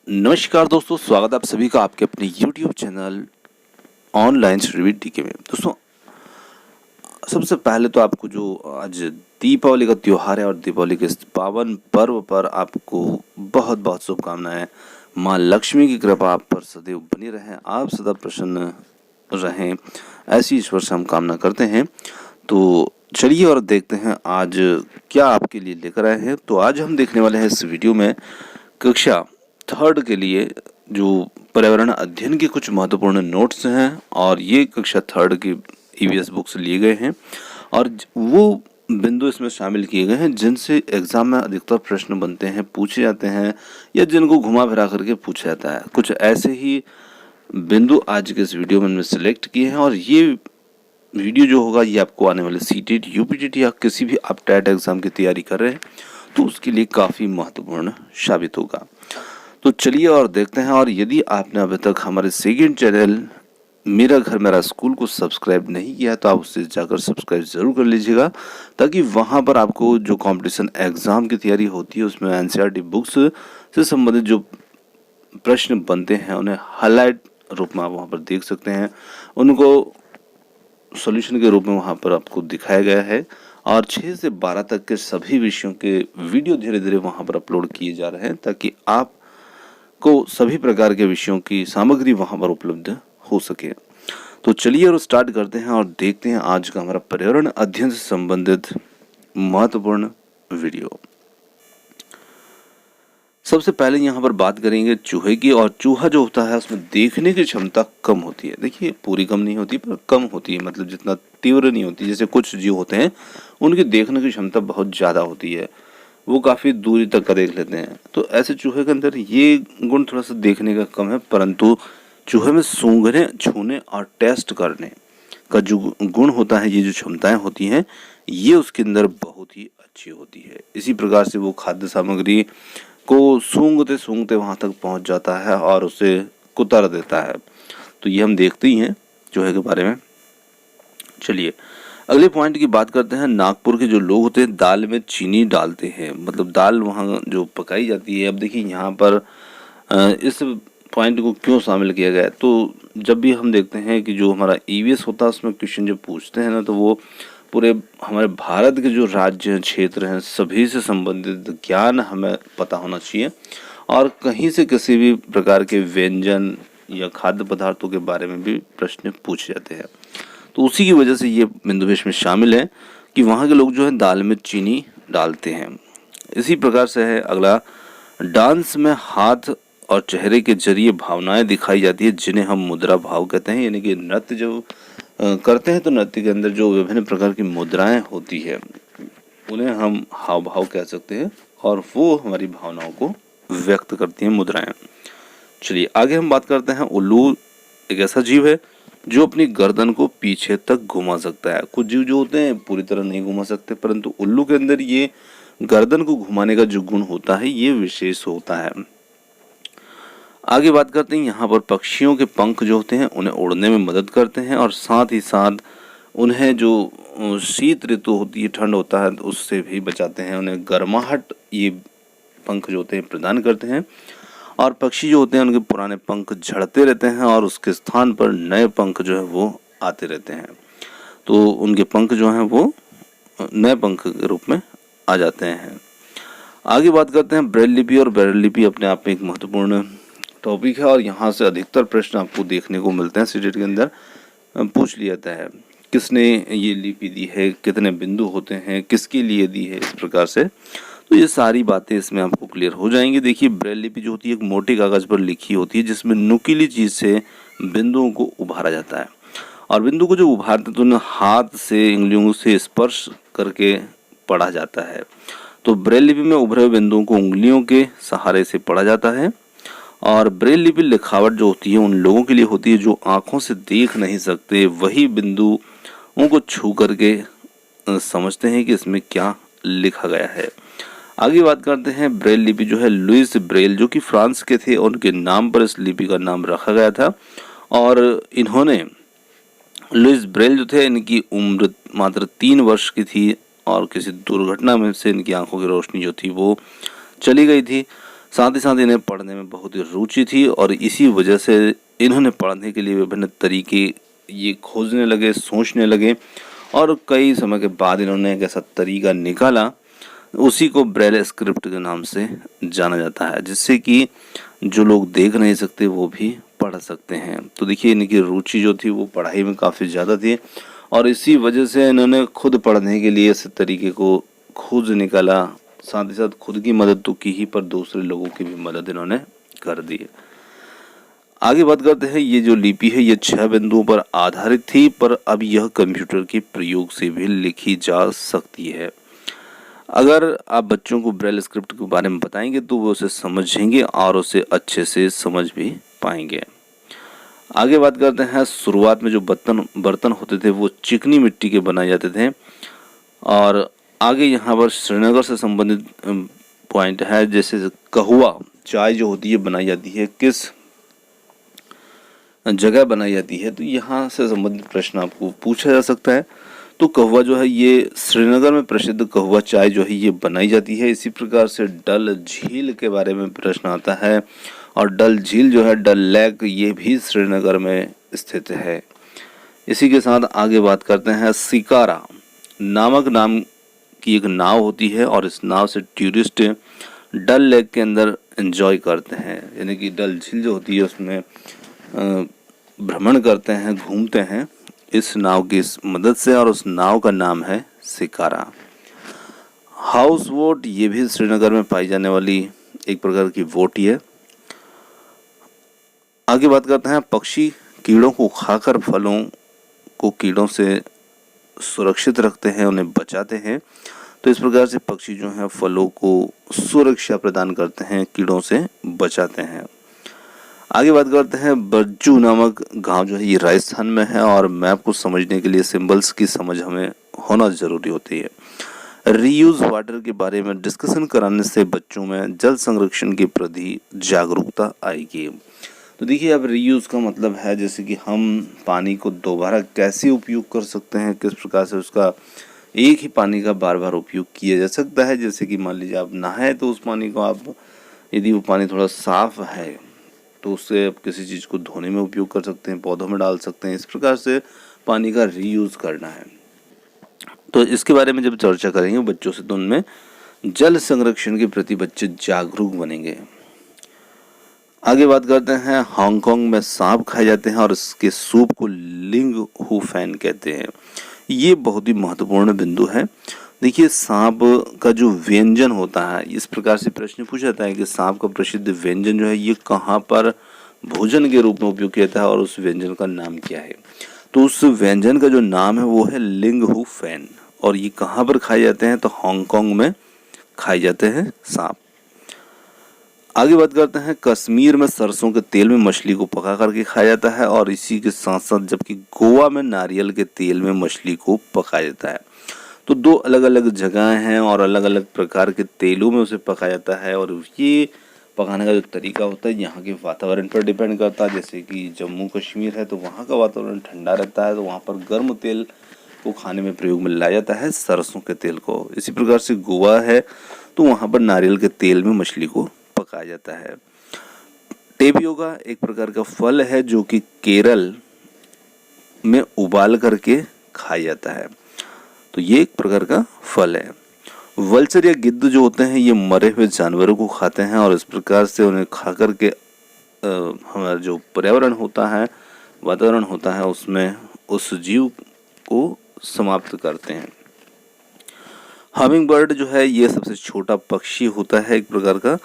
नमस्कार दोस्तों, स्वागत है आप सभी का आपके अपने YouTube चैनल ऑनलाइन स्टडी टीके में। दोस्तों, सबसे पहले तो आपको जो आज दीपावली का त्यौहार है और दीपावली के इस पावन पर्व पर आपको बहुत बहुत शुभकामनाएं। माँ लक्ष्मी की कृपा आप पर सदैव बनी रहे, आप सदा प्रसन्न रहें, ऐसी ईश्वर से हम कामना करते हैं। तो चलिए और देखते हैं आज क्या आपके लिए लेकर आए हैं। तो आज हम देखने वाले हैं इस वीडियो में कक्षा थर्ड के लिए जो पर्यावरण अध्ययन के कुछ महत्वपूर्ण नोट्स हैं, और ये कक्षा थर्ड की ईवीएस बुक से लिए गए हैं और वो बिंदु इसमें शामिल किए गए हैं जिनसे एग्जाम में अधिकतर प्रश्न बनते हैं, पूछे जाते हैं, या जिनको घुमा फिरा करके पूछा जाता है। कुछ ऐसे ही बिंदु आज के इस वीडियो में सिलेक्ट किए हैं, और ये वीडियो जो होगा ये आपको आने वाले सीटेट, यूपीटीट या किसी भी आप टेट एग्जाम की तैयारी कर रहे हैं तो उसके लिए काफ़ी महत्वपूर्ण साबित होगा। तो चलिए और देखते हैं। और यदि आपने अभी तक हमारे सेकंड चैनल मेरा घर मेरा स्कूल को सब्सक्राइब नहीं किया तो आप उससे जाकर सब्सक्राइब ज़रूर कर लीजिएगा, ताकि वहाँ पर आपको जो कंपटीशन एग्ज़ाम की तैयारी होती है उसमें एनसीईआरटी बुक्स से संबंधित जो प्रश्न बनते हैं उन्हें हाईलाइट रूप में आप वहाँ पर देख सकते हैं। उनको सॉल्यूशन के रूप में वहाँ पर आपको दिखाया गया है, और 6 से 12 तक के सभी विषयों के वीडियो धीरे धीरे वहाँ पर अपलोड किए जा रहे हैं, ताकि आप को सभी प्रकार के विषयों की सामग्री वहाँ पर उपलब्ध हो सके। तो चलिए और स्टार्ट करते हैं और देखते हैं आज का हमारा पर्यावरण अध्ययन से संबंधित महत्वपूर्ण वीडियो। सबसे पहले यहाँ पर बात करेंगे चूहे की। और चूहा जो होता है उसमें देखने की क्षमता कम होती है। देखिए, पूरी कम नहीं होती पर कम होती है, मतलब जितना तीव्र नहीं होती। जैसे कुछ जीव होते हैं उनकी देखने की क्षमता बहुत ज़्यादा होती है, वो काफ़ी दूरी तक का देख लेते हैं। तो ऐसे चूहे के अंदर ये गुण थोड़ा सा देखने का कम है, परंतु चूहे में सूंघने, छूने और टेस्ट करने का जो गुण होता है, ये जो क्षमताएं होती हैं, ये उसके अंदर बहुत ही अच्छी होती है। इसी प्रकार से वो खाद्य सामग्री को सूंघते सूंघते वहाँ तक पहुँच जाता है और उसे कुतर देता है। तो ये हम देखते ही हैं चूहे के बारे में। चलिए अगले पॉइंट की बात करते हैं। नागपुर के जो लोग होते हैं दाल में चीनी डालते हैं, मतलब दाल वहाँ जो पकाई जाती है। अब देखिए यहाँ पर इस पॉइंट को क्यों शामिल किया गया है, तो जब भी हम देखते हैं कि जो हमारा ईवीएस होता है उसमें क्वेश्चन जब पूछते हैं ना, तो वो पूरे हमारे भारत के जो राज्य हैं, क्षेत्र हैं, सभी से संबंधित ज्ञान हमें पता होना चाहिए, और कहीं से किसी भी प्रकार के व्यंजन या खाद्य पदार्थों के बारे में भी प्रश्न पूछे जाते हैं। तो उसी की वजह से ये बिंदु इसमें शामिल है कि वहाँ के लोग जो है दाल में चीनी डालते हैं। इसी प्रकार से है अगला, डांस में हाथ और चेहरे के जरिए भावनाएं दिखाई जाती है, जिन्हें हम मुद्रा भाव कहते हैं। यानी कि नृत्य जो करते हैं तो नृत्य के अंदर जो विभिन्न प्रकार की मुद्राएं होती है उन्हें हम हाव भाव कह सकते हैं, और वो हमारी भावनाओं को व्यक्त करती हैं मुद्राएं। चलिए आगे हम बात करते हैं। उल्लू एक ऐसा जीव है जो अपनी गर्दन को पीछे तक घुमा सकता है। कुछ जीव जो होते हैं पूरी तरह नहीं घुमा सकते, परंतु उल्लू के अंदर ये गर्दन को घुमाने का जो गुण होता है ये विशेष होता है। आगे बात करते हैं। यहाँ पर पक्षियों के पंख जो होते हैं उन्हें उड़ने में मदद करते हैं, और साथ ही साथ उन्हें जो शीत ऋतु होती है, ठंड होता है, उससे भी बचाते हैं। उन्हें गर्माहट ये पंख जो होते हैं प्रदान करते हैं, और पक्षी जो होते हैं उनके पुराने पंख झड़ते रहते हैं और उसके स्थान पर नए पंख जो है वो आते रहते हैं। तो उनके पंख जो हैं वो नए पंख के रूप में आ जाते हैं। आगे बात करते हैं ब्रेल लिपि। और ब्रेल लिपि अपने आप में एक महत्वपूर्ण टॉपिक है, और यहाँ से अधिकतर प्रश्न आपको देखने को मिलते हैं। सीटेट के अंदर पूछ लिया जाता है किसने ये लिपि दी है, कितने बिंदु होते हैं, किसके लिए दी है, इस प्रकार से। तो ये सारी बातें इसमें आपको क्लियर हो जाएंगी। देखिए, ब्रेल लिपि जो होती है एक मोटे कागज पर लिखी होती है, जिसमें नुकीली चीज से बिंदुओं को उभारा जाता है, और बिंदु को जो उभारते तो उन्हें हाथ से, उंगलियों से स्पर्श करके पढ़ा जाता है। तो ब्रेल लिपि में उभरे हुए बिंदुओं को उंगलियों के सहारे से पढ़ा जाता है। और ब्रेल लिपि लिखावट जो होती है उन लोगों के लिए होती है जो आंखों से देख नहीं सकते, वही बिंदुओं को छू करके समझते हैं कि इसमें क्या लिखा गया है। आगे बात करते हैं। ब्रेल लिपि जो है लुइस ब्रेल जो कि फ्रांस के थे, उनके नाम पर इस लिपि का नाम रखा गया था, और इन्होंने लुइस ब्रेल जो थे इनकी उम्र मात्र 3 वर्ष की थी, और किसी दुर्घटना में से इनकी आंखों की रोशनी जो थी वो चली गई थी। साथ ही साथ इन्हें पढ़ने में बहुत ही रुचि थी और इसी वजह से इन्होंने पढ़ने के लिए विभिन्न तरीके ये खोजने लगे, सोचने लगे और कई समय के बाद इन्होंने एक ऐसा तरीका निकाला, उसी को ब्रेल स्क्रिप्ट के नाम से जाना जाता है, जिससे कि जो लोग देख नहीं सकते वो भी पढ़ सकते हैं। तो देखिए इनकी रुचि जो थी वो पढ़ाई में काफ़ी ज़्यादा थी और इसी वजह से इन्होंने खुद पढ़ने के लिए इस तरीके को खोज निकाला। साथ ही साथ खुद की मदद तो की ही, पर दूसरे लोगों की भी मदद इन्होंने कर दी। आगे बात करते हैं, ये जो लिपि है ये 6 बिंदुओं पर आधारित थी, पर अब यह कंप्यूटर के प्रयोग से भी लिखी जा सकती है। अगर आप बच्चों को ब्रेल स्क्रिप्ट के बारे में बताएंगे तो वो उसे समझेंगे और उसे अच्छे से समझ भी पाएंगे। आगे बात करते हैं, शुरुआत में जो बर्तन होते थे वो चिकनी मिट्टी के बनाए जाते थे और आगे यहाँ पर श्रीनगर से संबंधित पॉइंट है, जैसे कहवा चाय जो होती है बनाई जाती है किस जगह बनाई जाती है, तो यहाँ से संबंधित प्रश्न आपको पूछा जा सकता है। तो कहवा जो है ये श्रीनगर में प्रसिद्ध कहवा चाय जो है ये बनाई जाती है। इसी प्रकार से डल झील के बारे में प्रश्न आता है और डल झील जो है, डल लेक, ये भी श्रीनगर में स्थित है। इसी के साथ आगे बात करते हैं, शिकारा नामक नाम की एक नाव होती है और इस नाव से टूरिस्ट डल लेक के अंदर एंजॉय करते हैं, यानी कि डल झील जो होती है उसमें भ्रमण करते हैं, घूमते हैं इस नाव की मदद से और उस नाव का नाम है शिकारा। हाउस बोट ये भी श्रीनगर में पाई जाने वाली एक प्रकार की बोट ही है। आगे बात करते हैं, पक्षी कीड़ों को खाकर फलों को कीड़ों से सुरक्षित रखते हैं, उन्हें बचाते हैं। तो इस प्रकार से पक्षी जो हैं फलों को सुरक्षा प्रदान करते हैं, कीड़ों से बचाते हैं। आगे बात करते हैं, बज्जू नामक गांव जो है ये राजस्थान में है और मैप को समझने के लिए सिंबल्स की समझ हमें होना जरूरी होती है। रीयूज वाटर के बारे में डिस्कशन कराने से बच्चों में जल संरक्षण के प्रति जागरूकता आएगी। तो देखिए अब रीयूज का मतलब है जैसे कि हम पानी को दोबारा कैसे उपयोग कर सकते हैं, किस प्रकार से उसका एक ही पानी का बार बार उपयोग किया जा सकता है। जैसे कि मान लीजिए आप नहाए तो उस पानी को आप, यदि वो पानी थोड़ा साफ है तो उससे आप किसी चीज़ को धोने में उपयोग कर सकते हैं, पौधों में डाल सकते हैं। इस प्रकार से पानी का रीयूज करना है। तो इसके बारे में जब चर्चा करेंगे बच्चों से तो उनमें जल संरक्षण के प्रति बच्चे जागरूक बनेंगे। आगे बात करते हैं, हांगकांग में सांप खाए जाते हैं और इसके सूप को लिंग हु फैन कहते हैं। ये बहुत ही महत्वपूर्ण बिंदु है। देखिए सांप का जो व्यंजन होता है, इस प्रकार से प्रश्न पूछा जाता है कि सांप का प्रसिद्ध व्यंजन जो है ये कहाँ पर भोजन के रूप में उपयोग किया जाता है और उस व्यंजन का नाम क्या है। तो उस व्यंजन का जो नाम है वो है लिंग हु फैन और ये कहाँ पर खाए जाते हैं, तो हांगकांग में खाए जाते हैं सांप। आगे बात करते हैं, कश्मीर में सरसों के तेल में मछली को पका करके खाया जाता है और इसी के साथ साथ जबकि गोवा में नारियल के तेल में मछली को पकाया जाता है। तो दो अलग अलग जगह हैं और अलग अलग प्रकार के तेलों में उसे पकाया जाता है और ये पकाने का जो तरीका होता है यहाँ के वातावरण पर डिपेंड करता है। जैसे कि जम्मू कश्मीर है तो वहाँ का वातावरण ठंडा रहता है, तो वहाँ पर गर्म तेल को खाने में प्रयोग में लाया जाता है, सरसों के तेल को। इसी प्रकार से गोवा है तो वहाँ पर नारियल के तेल में मछली को पकाया जाता है। टेपियोका एक प्रकार का फल है जो कि केरल में उबाल करके खाया जाता है, तो ये एक प्रकार का फल है। वल्चर या गिद्ध जो होते हैं ये मरे हुए जानवरों को खाते हैं और इस प्रकार से उन्हें खा करके हमारा जो पर्यावरण होता है, वातावरण होता है, उसमें उस जीव को समाप्त करते हैं। हमिंग बर्ड जो है ये सबसे छोटा पक्षी होता है एक प्रकार का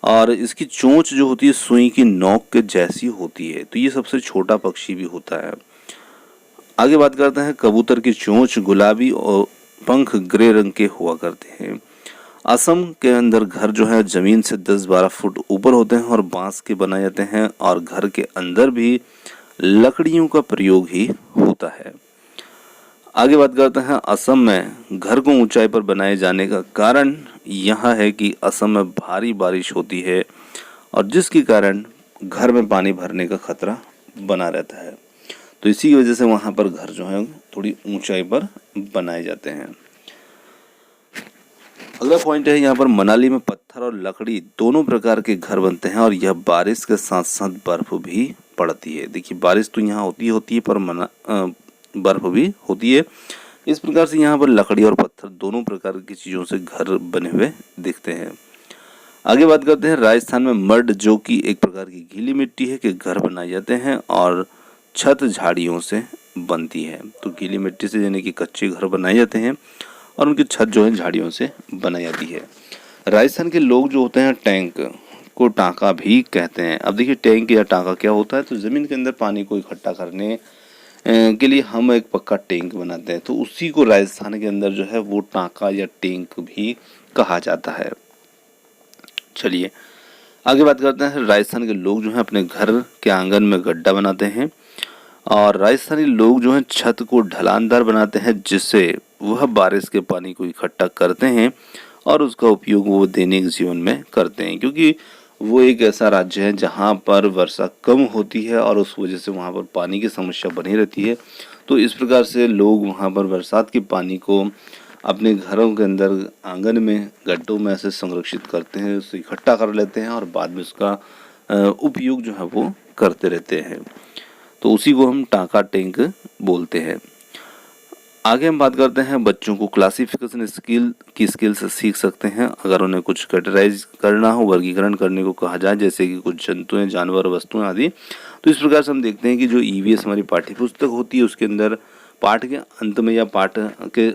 और इसकी चोंच जो होती है सुई की नोक के जैसी होती है, तो ये सबसे छोटा पक्षी भी होता है। आगे बात करते हैं, कबूतर की चोंच गुलाबी और पंख ग्रे रंग के हुआ करते हैं। असम के अंदर घर जो है जमीन से 10-12 फुट ऊपर होते हैं और बांस के बनाए जाते हैं और घर के अंदर भी लकड़ियों का प्रयोग ही होता है। आगे बात करते हैं, असम में घर को ऊंचाई पर बनाए जाने का कारण यह है कि असम में भारी बारिश होती है और जिसके कारण घर में पानी भरने का खतरा बना रहता है, तो इसी की वजह से वहाँ पर घर जो है थोड़ी ऊंचाई पर बनाए जाते हैं। अगला पॉइंट है यहाँ पर मनाली में पत्थर और लकड़ी दोनों प्रकार के घर बनते हैं और यह बारिश के साथ साथ बर्फ भी पड़ती है। देखिए बारिश तो यहाँ होती है पर बर्फ भी होती है। इस प्रकार से यहाँ पर लकड़ी और पत्थर दोनों प्रकार की चीज़ों से घर बने हुए दिखते हैं। आगे बात करते हैं राजस्थान में मड जो कि एक प्रकार की गीली मिट्टी है के घर बनाए जाते हैं और छत झाड़ियों से बनती है। तो गीली मिट्टी से यानी कि कच्चे घर बनाए जाते हैं और उनकी छत जो है झाड़ियों से बनाई जाती है। राजस्थान के लोग जो होते हैं टैंक को टांका भी कहते हैं। अब देखिए टैंक या टांका क्या होता है, तो ज़मीन के अंदर पानी को इकट्ठा करने के लिए हम एक पक्का टैंक बनाते हैं, तो उसी को राजस्थान के अंदर जो है वो टांका या टैंक भी कहा जाता है। चलिए आगे बात करते हैं। राजस्थान के लोग जो हैं अपने घर के आंगन में गड्ढा बनाते हैं और राजस्थानी लोग जो हैं छत को ढलानदार बनाते हैं जिससे वह बारिश के पानी को इकट्ठा करते हैं और उसका उपयोग वो दैनिक जीवन में करते हैं, क्योंकि वो एक ऐसा राज्य है जहाँ पर वर्षा कम होती है और उस वजह से वहाँ पर पानी की समस्या बनी रहती है। तो इस प्रकार से लोग वहाँ पर बरसात के पानी को अपने घरों के अंदर आंगन में गड्ढों में ऐसे संरक्षित करते हैं, उसे इकट्ठा कर लेते हैं और बाद में उसका उपयोग जो है वो करते रहते हैं। तो उसी को हम टांका टैंक बोलते हैं। आगे हम बात करते हैं बच्चों को क्लासिफिकेशन स्किल से सीख सकते हैं अगर उन्हें कुछ कैटेगराइज करना हो, वर्गीकरण करने को कहा जाए, जैसे कि कुछ जंतुएं, जानवर, वस्तुएं आदि। तो इस प्रकार से हम देखते हैं कि जो ईवीएस हमारी पाठ्यपुस्तक होती है उसके अंदर पाठ के अंत में या पाठ के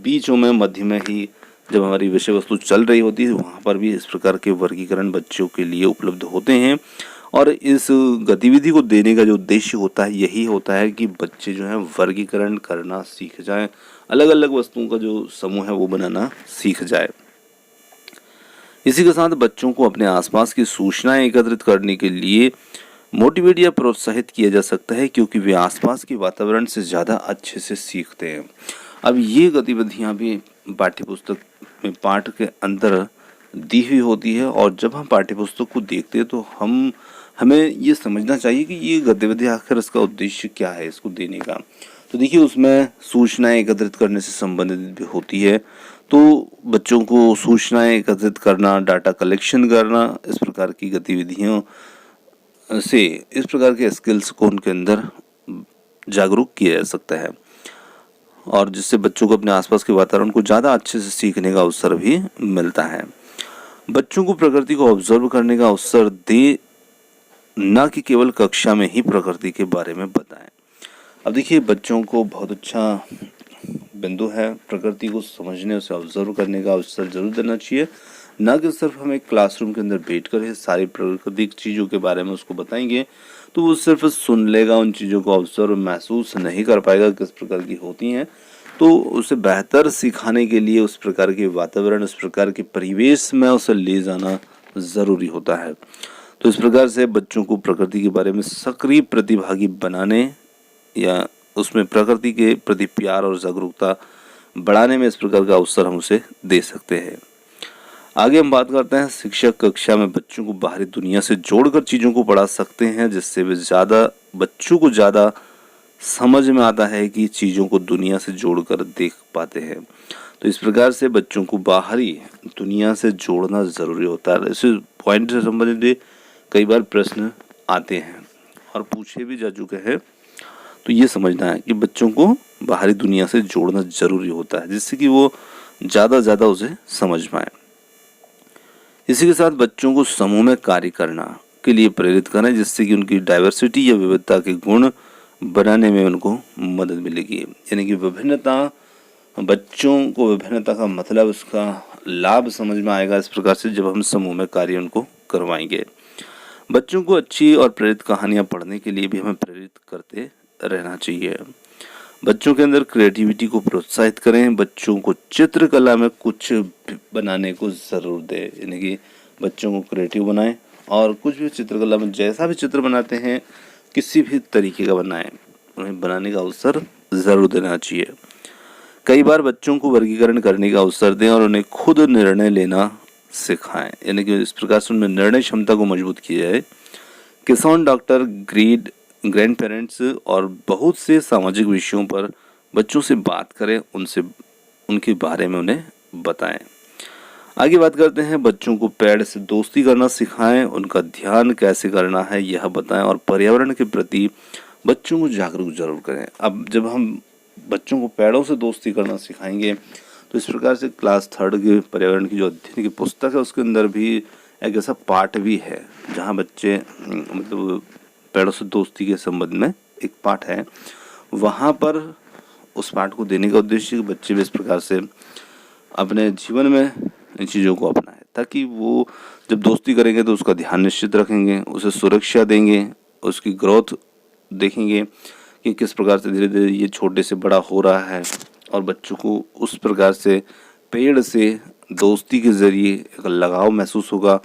बीचों में, मध्य में ही जब हमारी विषय वस्तु चल रही होती है वहाँ पर भी इस प्रकार के वर्गीकरण बच्चों के लिए उपलब्ध होते हैं। और इस गतिविधि को देने का जो उद्देश्य होता है यही होता है कि बच्चे जो हैं वर्गीकरण करना सीख जाएं, अलग अलग वस्तुओं का जो समूह है वो बनाना सीख जाए। इसी के साथ बच्चों को अपने आसपास की सूचनाएं एकत्रित करने के लिए मोटिवेट या प्रोत्साहित किया जा सकता है, क्योंकि वे आसपास के वातावरण से ज़्यादा अच्छे से सीखते हैं। अब ये गतिविधियाँ भी पाठ्यपुस्तक में पाठ के अंदर दी हुई होती है और जब हम पाठ्यपुस्तक को देखते हैं तो हमें ये समझना चाहिए कि ये गतिविधि आखिर इसका उद्देश्य क्या है इसको देने का। तो देखिए उसमें सूचनाएं एकत्रित करने से संबंधित भी होती है, तो बच्चों को सूचनाएं एकत्रित करना, डाटा कलेक्शन करना, इस प्रकार की गतिविधियों से इस प्रकार के स्किल्स को उनके अंदर जागरूक किया जा सकता है और जिससे बच्चों को अपने आसपास के वातावरण को ज़्यादा अच्छे से सीखने का अवसर भी मिलता है। बच्चों को प्रकृति को ऑब्जर्व करने का अवसर दे, न कि केवल कक्षा में ही प्रकृति के बारे में बताएं। अब देखिए बच्चों को बहुत अच्छा बिंदु है प्रकृति को समझने, उसे ऑब्जर्व करने का अवसर जरूर देना चाहिए, न कि सिर्फ हम एक क्लासरूम के अंदर बैठकर ही सारी प्राकृतिक चीज़ों के बारे में उसको बताएंगे तो वो सिर्फ सुन लेगा, उन चीज़ों को ऑब्जर्व महसूस नहीं कर पाएगा किस प्रकार की होती हैं। तो उसे बेहतर सिखाने के लिए उस प्रकार के वातावरण, उस प्रकार के परिवेश में उसे ले जाना ज़रूरी होता है। तो इस प्रकार से बच्चों को प्रकृति के बारे में सक्रिय प्रतिभागी बनाने या उसमें प्रकृति के प्रति प्यार और जागरूकता बढ़ाने में इस प्रकार का अवसर हम उसे दे सकते हैं। आगे हम बात करते हैं शिक्षक कक्षा में बच्चों को बाहरी दुनिया से जोड़कर चीज़ों को पढ़ा सकते हैं, जिससे वे बच्चों को ज़्यादा समझ में आता है कि चीज़ों को दुनिया से जोड़कर देख पाते हैं। तो इस प्रकार से बच्चों को बाहरी दुनिया से जोड़ना ज़रूरी होता है। इस पॉइंट से संबंधित कई बार प्रश्न आते हैं और पूछे भी जा चुके हैं। तो ये समझना है कि बच्चों को बाहरी दुनिया से जोड़ना ज़रूरी होता है, जिससे कि वो ज़्यादा उसे समझ पाए। इसी के साथ बच्चों को समूह में कार्य करना के लिए प्रेरित करें, जिससे कि उनकी डाइवर्सिटी या विविधता के गुण बनाने में उनको मदद मिलेगी। यानी कि विभिन्नता, बच्चों को विभिन्नता का मतलब, उसका लाभ समझ में आएगा इस प्रकार से जब हम समूह में कार्य उनको करवाएंगे। बच्चों को अच्छी और प्रेरित कहानियाँ पढ़ने के लिए भी हमें प्रेरित करते रहना चाहिए। बच्चों के अंदर क्रिएटिविटी को प्रोत्साहित करें, बच्चों को चित्रकला में कुछ बनाने को ज़रूर दें। यानी कि बच्चों को क्रिएटिव बनाएं और कुछ भी चित्रकला में जैसा भी चित्र बनाते हैं किसी भी तरीके का बनाएं, उन्हें बनाने का अवसर ज़रूर देना चाहिए। कई बार बच्चों को वर्गीकरण करने का अवसर दें और उन्हें खुद निर्णय लेना सिखाएं, यानी कि इस प्रकार से उनमें निर्णय क्षमता को मजबूत किया जाए। किसान, डॉक्टर, ग्रैंड पेरेंट्स और बहुत से सामाजिक विषयों पर बच्चों से बात करें, उनके बारे में उन्हें बताएं। आगे बात करते हैं, बच्चों को पेड़ से दोस्ती करना सिखाएं, उनका ध्यान कैसे करना है यह बताएं और पर्यावरण के प्रति बच्चों को जागरूक जरूर करें। अब जब हम बच्चों को पेड़ों से दोस्ती करना सिखाएंगे तो इस प्रकार से क्लास 3 के पर्यावरण की जो अध्ययन की पुस्तक है उसके अंदर भी एक ऐसा पाठ भी है जहाँ बच्चे मतलब पेड़ों से दोस्ती के संबंध में एक पाठ है, वहाँ पर उस पाठ को देने का उद्देश्य कि बच्चे भी इस प्रकार से अपने जीवन में इन चीज़ों को अपनाएं, ताकि वो जब दोस्ती करेंगे तो उसका ध्यान निश्चित रखेंगे, उसे सुरक्षा देंगे, उसकी ग्रोथ देखेंगे कि किस प्रकार से धीरे धीरे ये छोटे से बड़ा हो रहा है, और बच्चों को उस प्रकार से पेड़ से दोस्ती के ज़रिए एक लगाव महसूस होगा।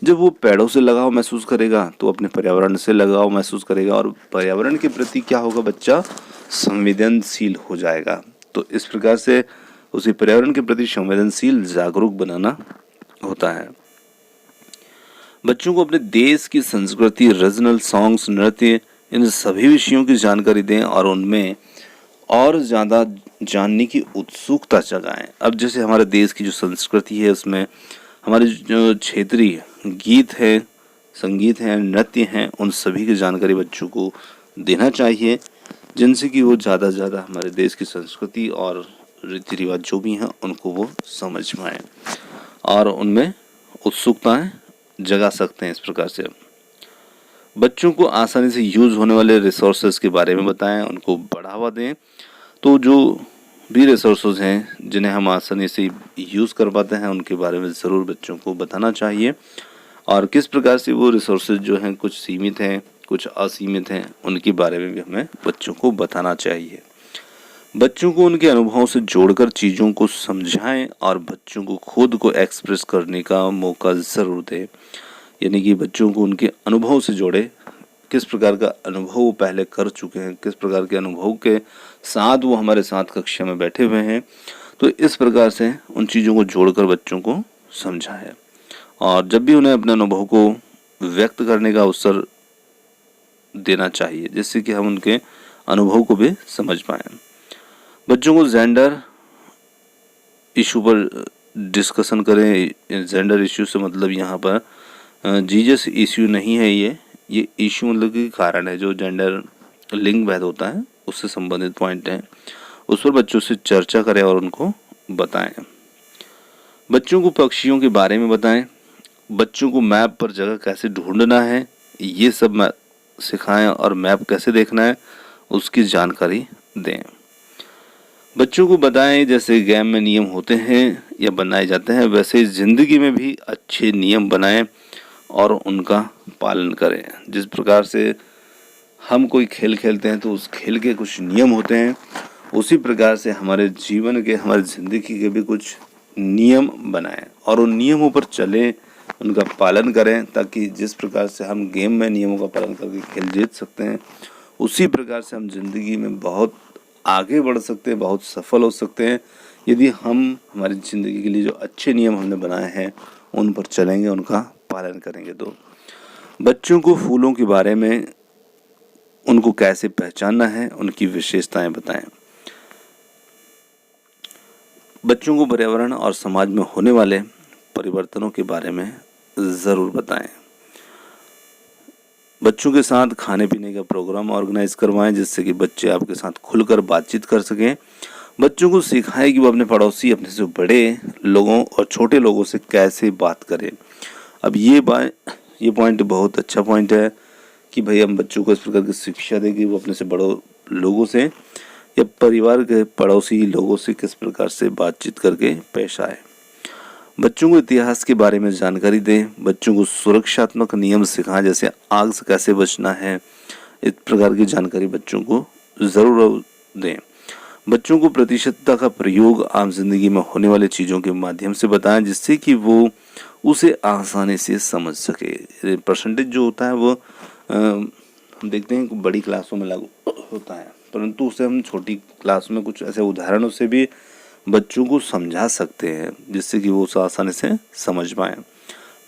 जब वो पेड़ों से लगाव महसूस करेगा तो अपने पर्यावरण से लगाव महसूस करेगा, और पर्यावरण के प्रति क्या होगा, बच्चा संवेदनशील हो जाएगा। तो इस प्रकार से उसे पर्यावरण के प्रति संवेदनशील जागरूक बनाना होता है। बच्चों को अपने देश की संस्कृति, रीजनल सॉन्ग्स, नृत्य, इन सभी विषयों की जानकारी दें और उनमें और ज़्यादा जानने की उत्सुकता जगाएं। अब जैसे हमारे देश की जो संस्कृति है उसमें हमारे जो क्षेत्रीय गीत है, संगीत है, नृत्य हैं, उन सभी की जानकारी बच्चों को देना चाहिए, जिनसे कि वो ज़्यादा से ज़्यादा हमारे देश की संस्कृति और रीति रिवाज जो भी हैं उनको वो समझ पाएँ और उनमें उत्सुकताएं जगा सकते हैं। इस प्रकार से बच्चों को आसानी से यूज़ होने वाले रिसोर्सेज के बारे में बताएं, उनको बढ़ावा दें। तो जो भी रिसोर्सेज हैं जिन्हें हम आसानी से यूज़ कर पाते हैं उनके बारे में ज़रूर बच्चों को बताना चाहिए, और किस प्रकार से वो रिसोर्सेज जो हैं कुछ सीमित हैं, कुछ असीमित हैं, उनके बारे में भी हमें बच्चों को बताना चाहिए। बच्चों को उनके अनुभवों से जोड़कर चीज़ों को समझाएं और बच्चों को खुद को एक्सप्रेस करने का मौका ज़रूर दें। यानी कि बच्चों को उनके अनुभव से जोड़े, किस प्रकार का अनुभव वो पहले कर चुके हैं, किस प्रकार के अनुभव के साथ वो हमारे साथ कक्षा में बैठे हुए हैं। तो इस प्रकार से उन चीज़ों को जोड़कर बच्चों को समझाएं, और जब भी उन्हें अपने अनुभव को व्यक्त करने का अवसर देना चाहिए, जिससे कि हम उनके अनुभव को भी समझ पाएँ। बच्चों को जेंडर इशू पर डिस्कशन करें। जेंडर इशू से मतलब यहाँ पर जीजस इशू नहीं है, ये इशू मतलब कि कारण है, जो जेंडर लिंग भेद होता है उससे संबंधित पॉइंट है, उस पर बच्चों से चर्चा करें और उनको बताएं। बच्चों को पक्षियों के बारे में बताएं। बच्चों को मैप पर जगह कैसे ढूंढना है ये सब सिखाएं, और मैप कैसे देखना है उसकी जानकारी दें। बच्चों को बताएं जैसे गेम में नियम होते हैं या बनाए जाते हैं, वैसे ज़िंदगी में भी अच्छे नियम बनाएं और उनका पालन करें। जिस प्रकार से हम कोई खेल खेलते हैं तो उस खेल के कुछ नियम होते हैं, उसी प्रकार से हमारे जीवन के, हमारी ज़िंदगी के भी कुछ नियम बनाएं और उन नियमों पर चलें, उनका पालन करें, ताकि जिस प्रकार से हम गेम में नियमों का पालन करके खेल जीत सकते हैं, उसी प्रकार से हम ज़िंदगी में बहुत आगे बढ़ सकते हैं, बहुत सफल हो सकते हैं, यदि हम हमारी ज़िंदगी के लिए जो अच्छे नियम हमने बनाए हैं उन पर चलेंगे, उनका पालन करेंगे। तो बच्चों को फूलों के बारे में, उनको कैसे पहचानना है, उनकी विशेषताएं बताएं। बच्चों को पर्यावरण और समाज में होने वाले परिवर्तनों के बारे में ज़रूर बताएं। बच्चों के साथ खाने पीने का प्रोग्राम ऑर्गेनाइज करवाएं, जिससे कि बच्चे आपके साथ खुलकर बातचीत कर सकें। बच्चों को सिखाएं कि वो अपने पड़ोसी, अपने से बड़े लोगों और छोटे लोगों से कैसे बात करें। अब ये पॉइंट बहुत अच्छा पॉइंट है कि भाई हम बच्चों को इस प्रकार की शिक्षा दें कि वो अपने से बड़ों लोगों से या परिवार के पड़ोसी लोगों से किस प्रकार से बातचीत करके पेश आए। बच्चों को इतिहास के बारे में जानकारी दें। बच्चों को सुरक्षात्मक नियम सिखाएं, जैसे आग से कैसे बचना है, इस प्रकार की जानकारी बच्चों को ज़रूर दें। बच्चों को प्रतिशतता का प्रयोग आम जिंदगी में होने वाली चीज़ों के माध्यम से बताएं, जिससे कि वो उसे आसानी से समझ सके। परसेंटेज जो होता है वो हम देखते हैं बड़ी क्लासों में लागू होता है, परंतु उसे हम छोटी क्लास में कुछ ऐसे उदाहरणों से भी बच्चों को समझा सकते हैं, जिससे कि वो उसे आसानी से समझ पाएँ।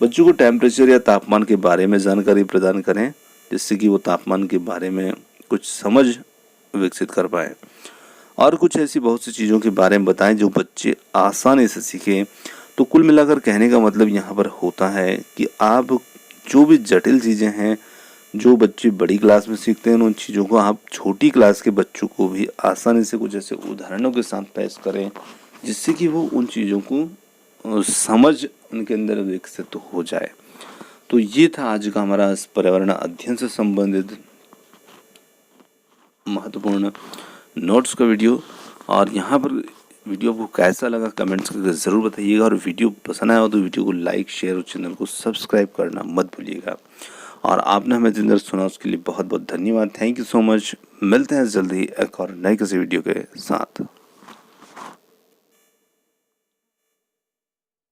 बच्चों को टेम्परेचर या तापमान के बारे में जानकारी प्रदान करें, जिससे कि वो तापमान के बारे में कुछ समझ विकसित कर पाएँ। और कुछ ऐसी बहुत सी चीज़ों के बारे में बताएं जो बच्चे आसानी से सीखें, तो कुल मिलाकर कहने का मतलब यहाँ पर होता है कि आप जो भी जटिल चीज़ें हैं जो बच्चे बड़ी क्लास में सीखते हैं उन चीज़ों को आप छोटी क्लास के बच्चों को भी आसानी से कुछ ऐसे उदाहरणों के साथ पेश करें जिससे कि वो उन चीज़ों को समझ उनके अंदर विकसित हो जाए। तो ये था आज का हमारा इस पर्यावरण अध्ययन से संबंधित महत्वपूर्ण नोट्स का वीडियो। और यहाँ पर वीडियो आपको कैसा लगा कमेंट्स करके ज़रूर बताइएगा, और वीडियो पसंद आया हो तो वीडियो को लाइक शेयर और चैनल को सब्सक्राइब करना मत भूलिएगा। और आपने हमें जितना देर सुना उसके लिए बहुत बहुत धन्यवाद। Thank you so much. मिलते हैं जल्दी एक और नई किसी वीडियो के साथ।